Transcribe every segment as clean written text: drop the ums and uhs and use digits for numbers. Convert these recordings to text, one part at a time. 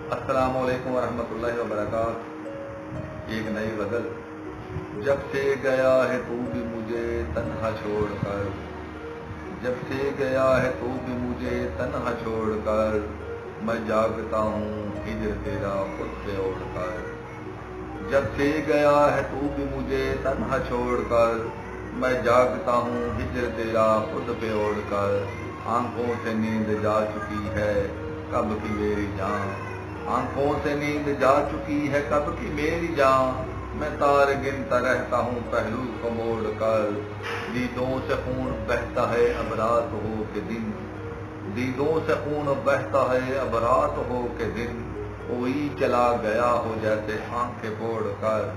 अस्सलामु अलैकुम वरहमतुल्लाहि वबरकातुहू। एक नई गज़ल। जब से गया है तू भी मुझे तन्हा छोड़कर, जब से गया है तू भी मुझे तन्हा छोड़कर, मैं जागता हूँ हिजर तेरा खुद पे ओढ़कर। जब से गया है तू भी मुझे तन्हा छोड़कर, मैं जागता हूँ हिजर तेरा खुद पे ओढ़कर। आंखों से नींद जा चुकी है कब की मेरी जान, आंखों से नींद जा चुकी है कब की मेरी जान। मैं तार गिनता रहता हूँ पहलू को मोड़ कर, दीदों से खून बहता है अब रात हो के दिन, दीदों से खून बहता है अब रात हो के दिन। कोई चला गया हो जैसे आंखें फोड़ कर,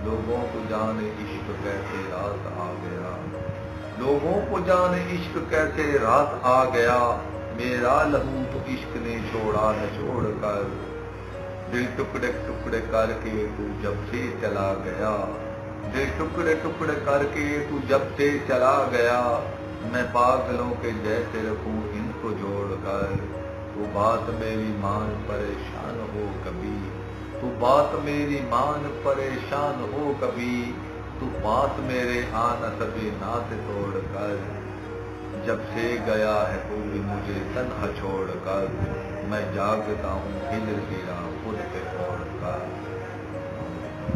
लोगों को जाने इश्क कैसे रात आ गया, लोगों को जाने इश्क कैसे रात आ गया। मेरा लहू तो इश्क ने छोड़ा न छोड़ कर, दिल टुकड़े टुकड़े करके तू जब से चला गया, दिल टुकड़े टुकड़े करके तू जब से चला गया। मैं पागलों के जैसे रखूं इनको जोड़ कर, तू बात मेरी मान परेशान हो कभी, तू बात मेरी मान परेशान हो कभी। तू पास मेरे आना सभी नात तोड़ कर, जब से गया है तू भी मुझे तन्हा छोड़ कर, मैं जागता हूँ हिजर तेरा खुद पे ओढ़ कर।